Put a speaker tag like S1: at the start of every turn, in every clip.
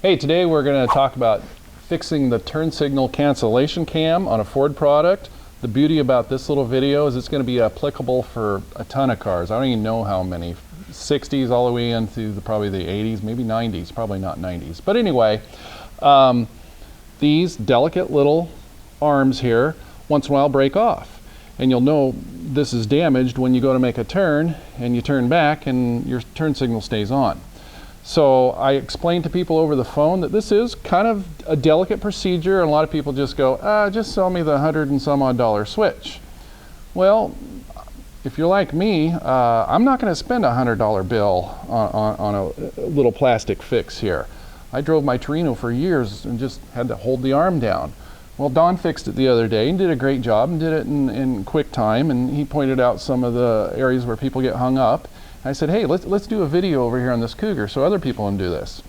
S1: Hey, today we're going to talk about fixing the turn signal cancellation cam on a Ford product. The beauty about this little video is it's going to be applicable for a ton of cars. I don't even know how many, 60s all the way into probably the 80s, maybe 90s, probably not 90s. But anyway, these delicate little arms here once in a while break off. And you'll know this is damaged when you go to make a turn and you turn back and your turn signal stays on. So I explained to people over the phone that this is kind of a delicate procedure, and a lot of people just go, just sell me the $100 and some odd switch. Well, if you're like me, I'm not going to spend a $100 bill on a little plastic fix here. I drove my Torino for years and just had to hold the arm down. Well, Don fixed it the other day and did a great job and did it in quick time, and he pointed out some of the areas where people get hung up. I said, hey, let's do a video over here on this Cougar so other people can do this.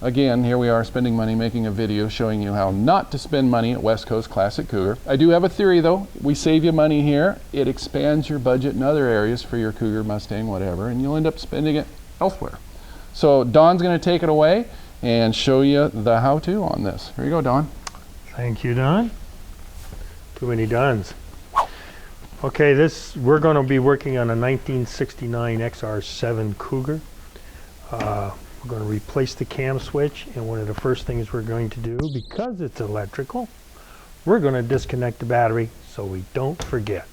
S1: Again, here we are spending money making a video showing you how not to spend money at West Coast Classic Cougar. I do have a theory though. We save you money here. It expands your budget in other areas for your Cougar, Mustang, whatever, and you'll end up spending it elsewhere. So Don's going to take it away and show you the how-to on this. Here you go, Don.
S2: Thank you, Don. Too many Dons. Okay, we're going to be working on a 1969 XR7 Cougar. We're going to replace the cam switch, and one of the first things we're going to do, because it's electrical, we're going to disconnect the battery so we don't forget.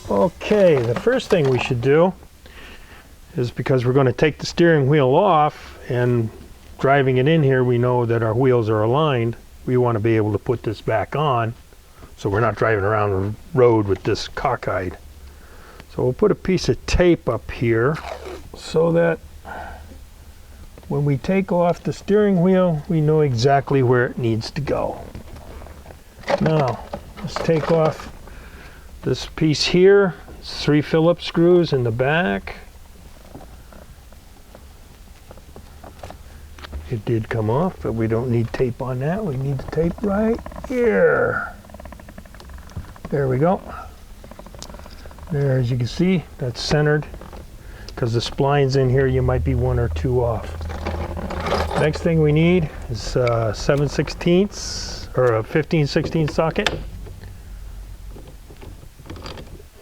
S2: Okay, the first thing we should do is, because we're going to take the steering wheel off, and driving it in here, we know that our wheels are aligned. We want to be able to put this back on so we're not driving around the road with this cockeyed. So we'll put a piece of tape up here so that when we take off the steering wheel, we know exactly where it needs to go. Now, let's take off this piece here. It's 3 Phillips screws in the back. It did come off, but we don't need tape on that. We need the tape right here. There we go. There, as you can see, that's centered. Because the splines in here, you might be 1 or 2 off. Next thing we need is 7/16 or a 15/16 socket.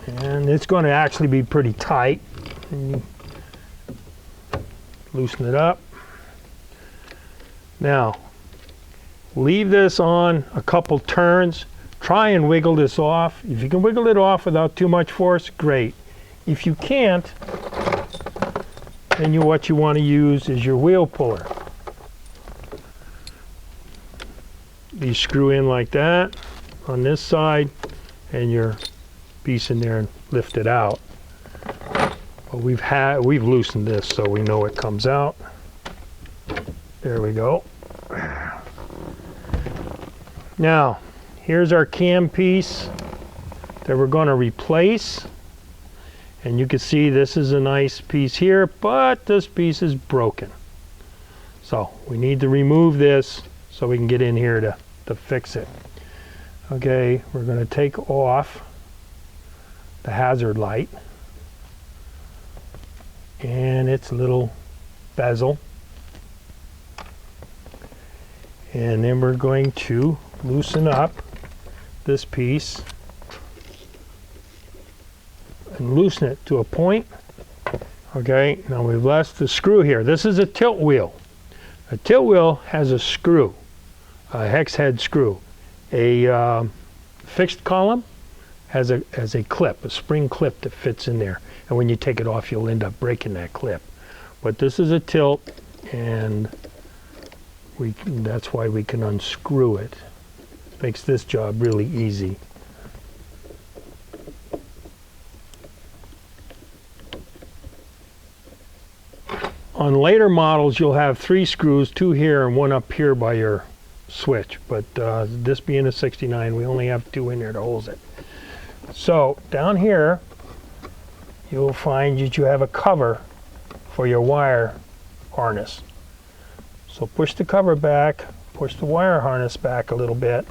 S2: And it's going to actually be pretty tight. And you loosen it up. Now, leave this on a couple turns. Try and wiggle this off. If you can wiggle it off without too much force, great. If you can't, then what you want to use is your wheel puller. You screw in like that on this side, and your piece in there and lift it out. But we've loosened this so we know it comes out. There we go. Now, here's our cam piece that we're going to replace. And you can see this is a nice piece here, but this piece is broken. So we need to remove this so we can get in here to fix it. Okay, we're going to take off the hazard light and its little bezel. And then we're going to loosen up this piece and loosen it to a point. Okay, now we've left the screw here. This is a tilt wheel. A tilt wheel has a screw, a hex head screw. A fixed column has a clip, a spring clip that fits in there. And when you take it off, you'll end up breaking that clip. But this is a tilt, and that's why we can unscrew it. Makes this job really easy. On later models, you'll have 3 screws, 2 here and 1 up here by your switch. But this being a 69, we only have 2 in there to hold it. So down here, you'll find that you have a cover for your wire harness. So push the cover back, push the wire harness back a little bit,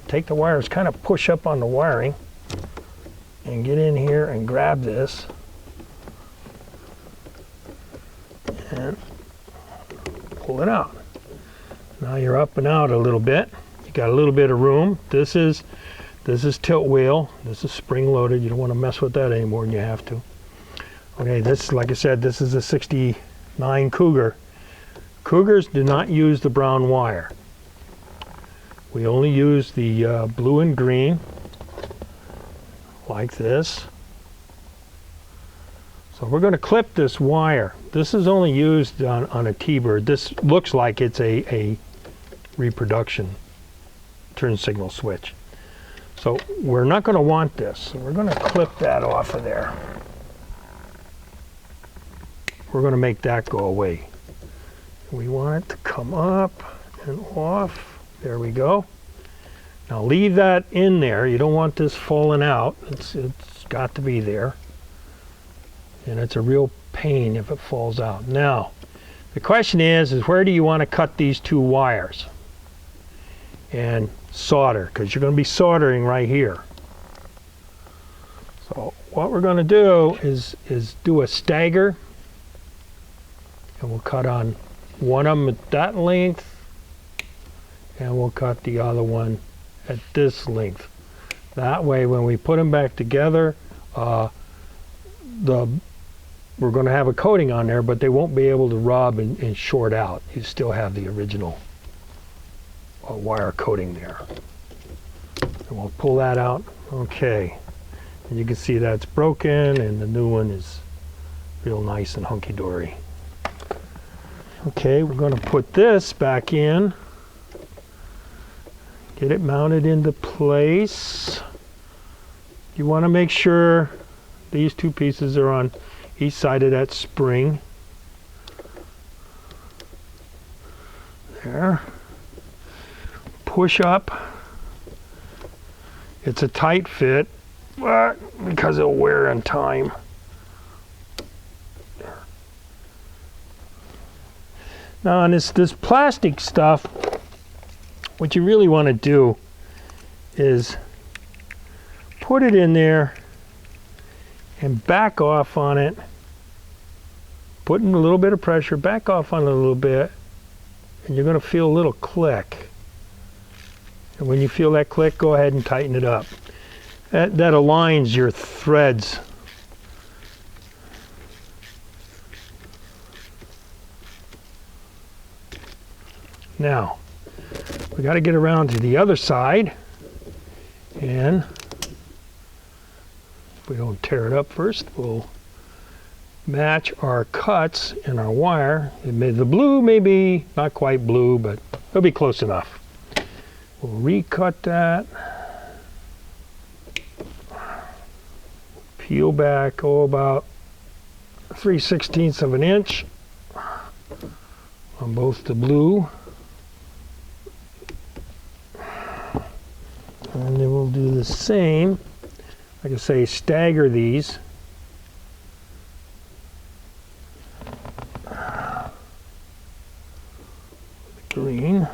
S2: take the wires, kind of push up on the wiring, and get in here and grab this pull it out. Now you're up and out a little bit. You got a little bit of room. This is tilt wheel. This is spring loaded. You don't want to mess with that any more than you have to. Okay, this, like I said, this is a 69 Cougar. Cougars do not use the brown wire. We only use the blue and green, like this. So we're going to clip this wire. This is only used on a T-bird. This looks like it's a reproduction turn signal switch. So we're not going to want this. So we're going to clip that off of there. We're going to make that go away. We want it to come up and off. There we go. Now leave that in there. You don't want this falling out. It's got to be there. And it's a real pain if it falls out. Now, the question is where do you want to cut these two wires? And solder, because you're going to be soldering right here. So what we're going to do is do a stagger. And we'll cut on one of them at that length. And we'll cut the other one at this length. That way when we put them back together, we're going to have a coating on there, but they won't be able to rub and short out. You still have the original wire coating there. And we'll pull that out. Okay. And you can see that's broken and the new one is real nice and hunky-dory. Okay, we're going to put this back in. Get it mounted into place. You want to make sure these two pieces are on each side of that spring. There. Push up. It's a tight fit, but because it'll wear in time. Now on this plastic stuff, what you really want to do is put it in there and back off on it, put in a little bit of pressure, back off on it a little bit, and you're going to feel a little click. And when you feel that click, go ahead and tighten it up. That aligns your threads. Now, we got to get around to the other side, and if we don't tear it up first, we'll match our cuts in our wire. The blue may be not quite blue, but it'll be close enough. We'll recut that, peel back about 3/16 of an inch on both the blue. And then we'll do the same. Like I say, stagger these. Green.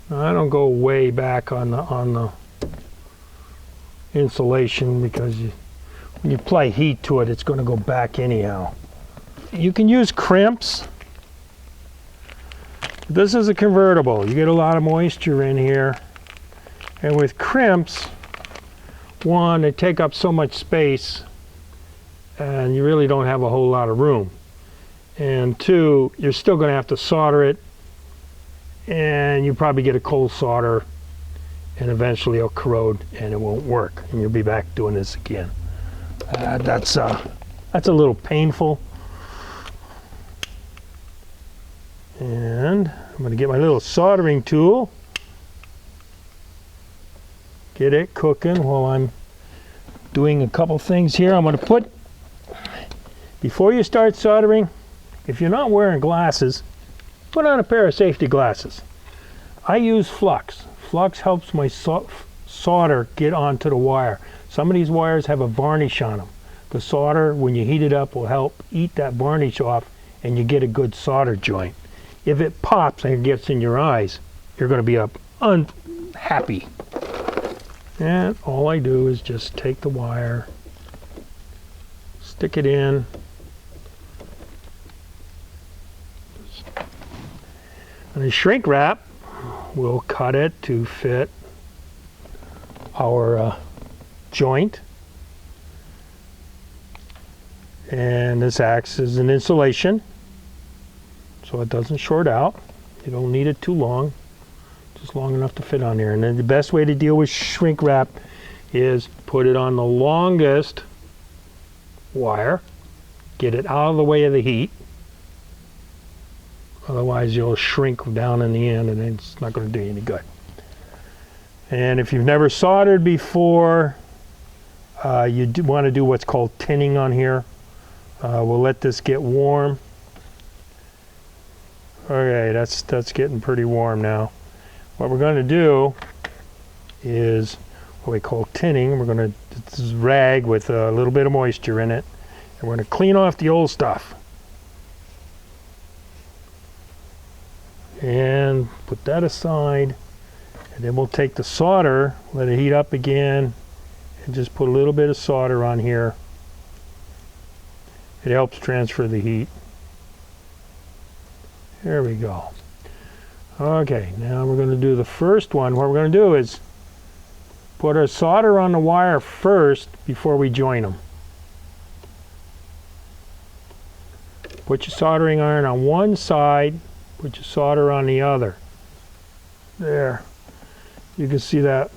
S2: Now, I don't go way back on the insulation because when you apply heat to it, it's going to go back anyhow. You can use crimps. This is a convertible. You get a lot of moisture in here. And with crimps, one, they take up so much space and you really don't have a whole lot of room. And two, you're still going to have to solder it, and you probably get a cold solder and eventually it'll corrode and it won't work. And you'll be back doing this again. That's a little painful. And I'm going to get my little soldering tool, get it cooking while I'm doing a couple things here. I'm going to put, before you start soldering, if you're not wearing glasses, put on a pair of safety glasses. I use flux. Flux helps my solder get onto the wire. Some of these wires have a varnish on them. The solder, when you heat it up, will help eat that varnish off and you get a good solder joint. If it pops and it gets in your eyes, you're going to be unhappy. And all I do is just take the wire, stick it in, and the shrink wrap will cut it to fit our joint. And this acts as an insulation so it doesn't short out. You don't need it too long, just long enough to fit on there. And then the best way to deal with shrink wrap is put it on the longest wire, get it out of the way of the heat. Otherwise you'll shrink down in the end and it's not going to do you any good. And if you've never soldered before, you want to do what's called tinning on here. We'll let this get warm. Okay, that's getting pretty warm now. What we're going to do is what we call tinning. We're going to, this is rag with a little bit of moisture in it, and we're going to clean off the old stuff. And put that aside, and then we'll take the solder, let it heat up again, and just put a little bit of solder on here. It helps transfer the heat. There we go. Okay, now we're going to do the first one. What we're going to do is put our solder on the wire first before we join them. Put your soldering iron on one side, put your solder on the other. There. You can see that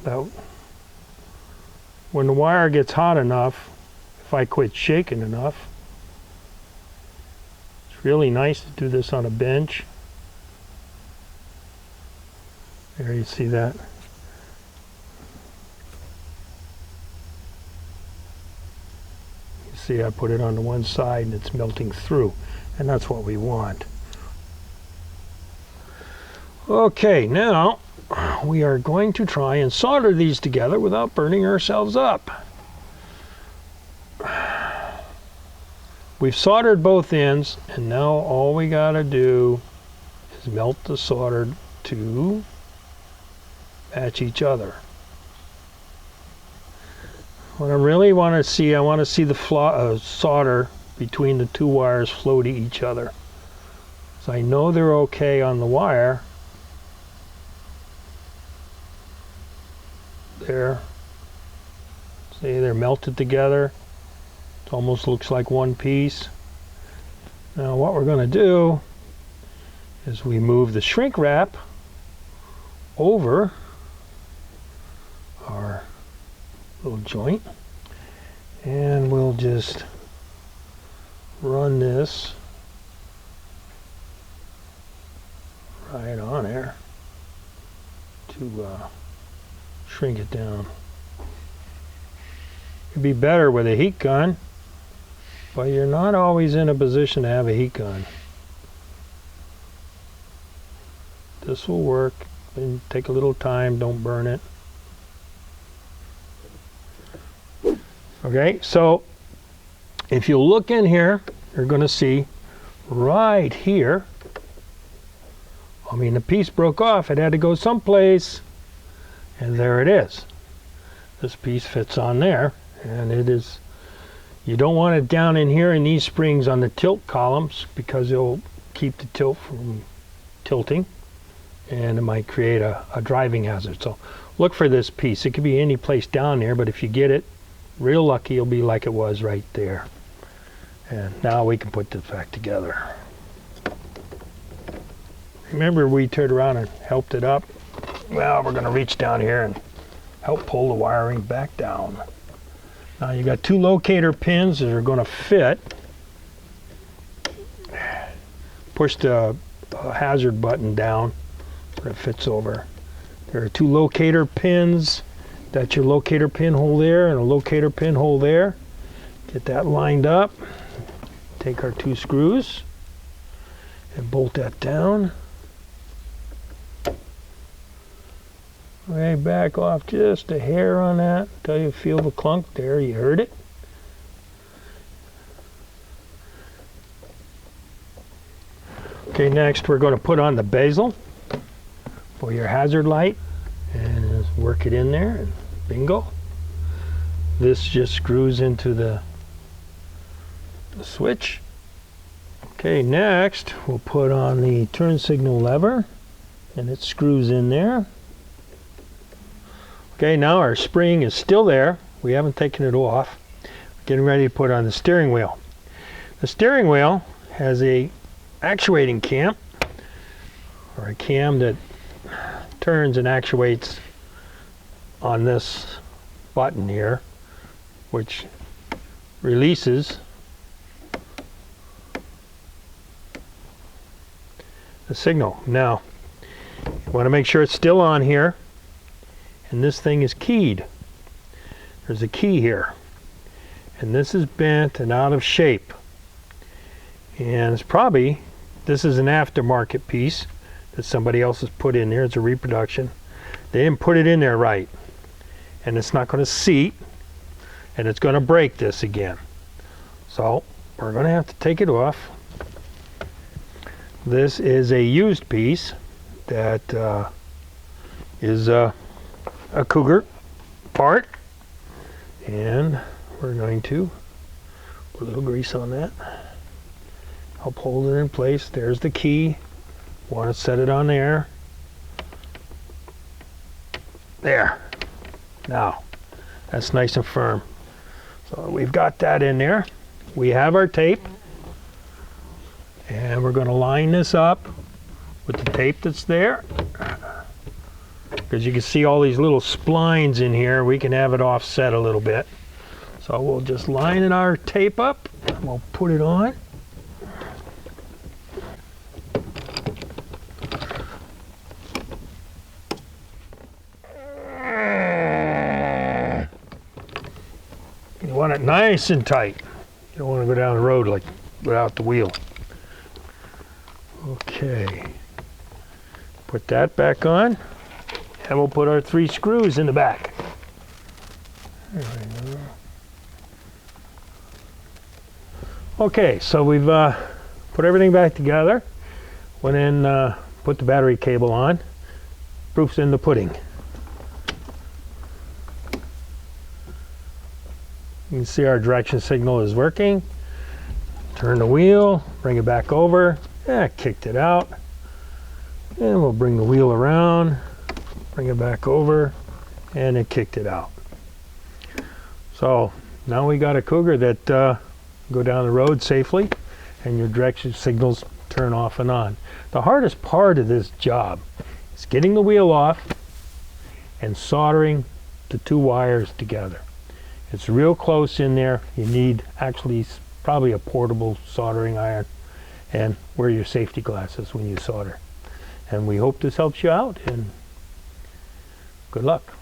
S2: when the wire gets hot enough, if I quit shaking enough, it's really nice to do this on a bench. There, you see that? You see I put it on the one side and it's melting through, and that's what we want. Okay, now we are going to try and solder these together without burning ourselves up. We've soldered both ends, and now all we gotta do is melt the solder to match each other. What I really want to see, I want to see the solder between the two wires flow to each other. So I know they're okay on the wire. There. See, they're melted together. It almost looks like one piece. Now what we're going to do is we move the shrink wrap over our little joint, and we'll just run this right on there to shrink it down. It'd be better with a heat gun, but you're not always in a position to have a heat gun. This will work, and take a little time, don't burn it. Okay, so if you look in here, you're going to see right here, I mean, the piece broke off, it had to go someplace, and there it is. This piece fits on there, and it is, you don't want it down in here in these springs on the tilt columns because it'll keep the tilt from tilting, and it might create a driving hazard. So look for this piece. It could be any place down there, but if you get it real lucky, it'll be like it was right there. And now we can put this back together. Remember, we turned around and helped it up. Well, we're going to reach down here and help pull the wiring back down. Now you got two locator pins that are going to fit. Push the hazard button down where it fits over. There are two locator pins. That's your locator pinhole there and a locator pinhole there. Get that lined up. Take our two screws and bolt that down. Okay, back off just a hair on that until you feel the clunk. There, you heard it. Okay, next we're going to put on the bezel for your hazard light and just work it in there and Bingo. This just screws into the switch. Okay, next we'll put on the turn signal lever, and it screws in there. Okay, now our spring is still there. We haven't taken it off. Getting ready to put on the steering wheel. The steering wheel has a actuating cam, or a cam that turns and actuates on this button here, which releases the signal. Now, you want to make sure it's still on here, and this thing is keyed. There's a key here, and this is bent and out of shape, and it's probably, this is an aftermarket piece that somebody else has put in there. It's a reproduction. They didn't put it in there right, and it's not going to seat, and it's going to break this again. So we're going to have to take it off. This is a used piece that is a Cougar part, and we're going to put a little grease on that. Help hold it in place. There's the key. Want to set it on there. There. Now, that's nice and firm. So we've got that in there. We have our tape, and we're going to line this up with the tape that's there. Because you can see all these little splines in here. We can have it offset a little bit. So we'll just line our tape up, and we'll put it on. You want it nice and tight. You don't want to go down the road like without the wheel. Okay. Put that back on, and we'll put our 3 screws in the back. There we go. Okay, so we've put everything back together. Went in, put the battery cable on. Proof's in the pudding. You can see our direction signal is working. Turn the wheel, bring it back over. Kicked it out. And we'll bring the wheel around, bring it back over, and it kicked it out. So now we got a Cougar that go down the road safely, and your direction signals turn off and on. The hardest part of this job is getting the wheel off and soldering the 2 wires together. It's real close in there. You need actually probably a portable soldering iron, and wear your safety glasses when you solder. And we hope this helps you out, and good luck.